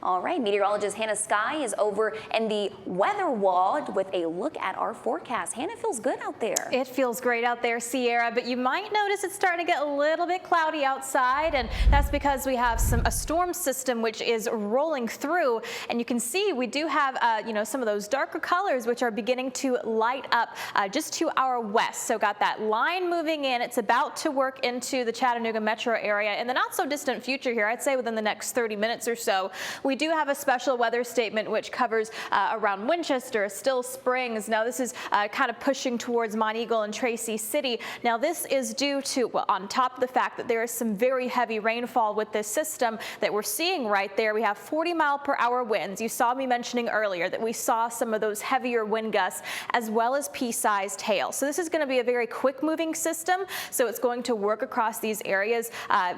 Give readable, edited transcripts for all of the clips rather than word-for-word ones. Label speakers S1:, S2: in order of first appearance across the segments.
S1: All right, meteorologist Hannah Skye is over in the weather wall with a look at our forecast. Hannah, feels good out there.
S2: It feels great out there, Sierra, but you might notice it's starting to get a little bit cloudy outside, and that's because we have a storm system which is rolling through, and you can see we do have some of those darker colors which are beginning to light up just to our west. So got that line moving in. It's about to work into the Chattanooga metro area in the not so distant future here. I'd say within the next 30 minutes or so. We do have a special weather statement which covers around Winchester, Still Springs. Now this is kind of pushing towards Monteagle and Tracy City. Now this is due to, well, on top of the fact that there is some very heavy rainfall with this system that we're seeing right there. We have 40-mile-per-hour winds. You saw me mentioning earlier that we saw some of those heavier wind gusts as well as pea-sized hail. So this is going to be a very quick-moving system. So it's going to work across these areas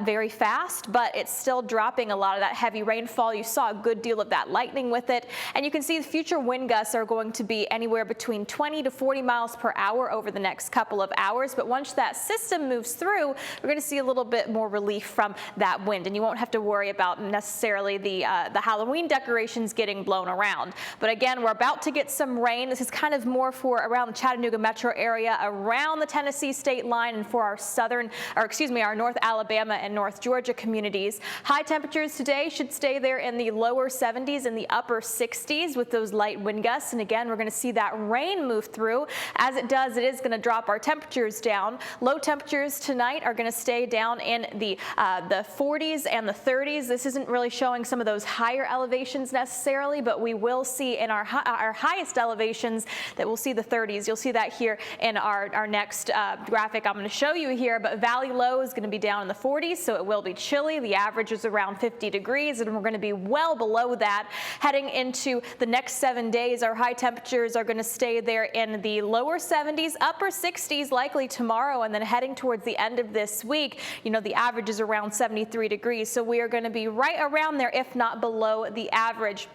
S2: very fast, but it's still dropping a lot of that heavy rainfall. You saw a good deal of that lightning with it, and you can see the future wind gusts are going to be anywhere between 20 to 40 miles per hour over the next couple of hours. But once that system moves through, we're going to see a little bit more relief from that wind, and you won't have to worry about necessarily the Halloween decorations getting blown around. But again, we're about to get some rain. This is kind of more for around the Chattanooga metro area, around the Tennessee state line, and for our North Alabama and North Georgia communities. High temperatures today should stay there in the lower 70s and the upper 60s with those light wind gusts. And again, we're going to see that rain move through. As it does, it is going to drop our temperatures down. Low temperatures tonight are going to stay down in the 40s and the 30s. This isn't really showing some of those higher elevations necessarily, but we will see in our highest elevations that we'll see the 30s. You'll see that here in our next graphic I'm going to show you here. But valley low is going to be down in the 40s, so it will be chilly. The average is around 50 degrees, and we're going to be well below that heading into the next 7 days. Our high temperatures are going to stay there in the lower 70s, upper 60s likely tomorrow, and then heading towards the end of this week, the average is around 73 degrees. So we are going to be right around there, if not below the average.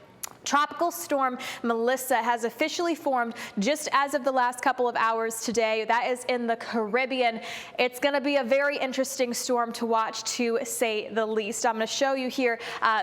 S2: Tropical storm Melissa has officially formed just as of the last couple of hours today. That is in the Caribbean. It's going to be a very interesting storm to watch, to say the least. I'm going to show you here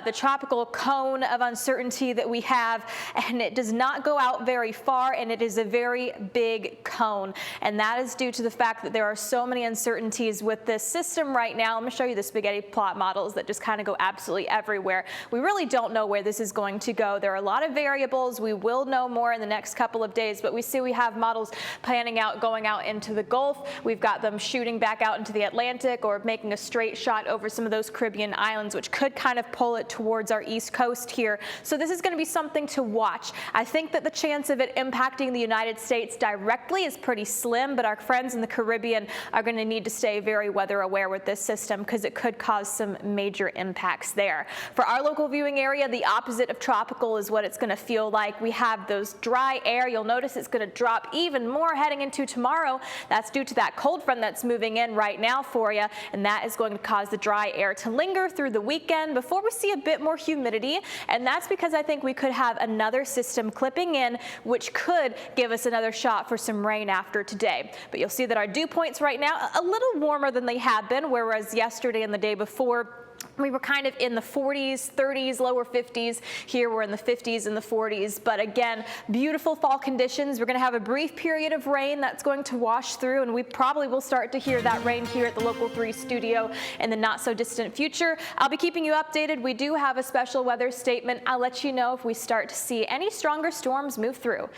S2: the tropical cone of uncertainty that we have, and it does not go out very far, and it is a very big cone. And that is due to the fact that there are so many uncertainties with this system right now. I'm going to show you the spaghetti plot models that just kind of go absolutely everywhere. We really don't know where this is going to go. There are a lot of variables. We will know more in the next couple of days, but we see we have models planning out going out into the Gulf. We've got them shooting back out into the Atlantic or making a straight shot over some of those Caribbean islands, which could kind of pull it towards our east coast here. So this is going to be something to watch. I think that the chance of it impacting the United States directly is pretty slim, but our friends in the Caribbean are going to need to stay very weather aware with this system because it could cause some major impacts there. For our local viewing area, the opposite of tropical is what it's going to feel like. We have those dry air. You'll notice it's going to drop even more heading into tomorrow. That's due to that cold front that's moving in right now for you, and that is going to cause the dry air to linger through the weekend before we see a bit more humidity, and that's because I think we could have another system clipping in, which could give us another shot for some rain after today. But you'll see that our dew points right now a little warmer than they have been, whereas yesterday and the day before we were kind of in the 40s, 30s, lower 50s. Here we're in the 50s and the 40s. But again, beautiful fall conditions. We're going to have a brief period of rain that's going to wash through, and we probably will start to hear that rain here at the Local 3 studio in the not so distant future. I'll be keeping you updated. We do have a special weather statement. I'll let you know if we start to see any stronger storms move through.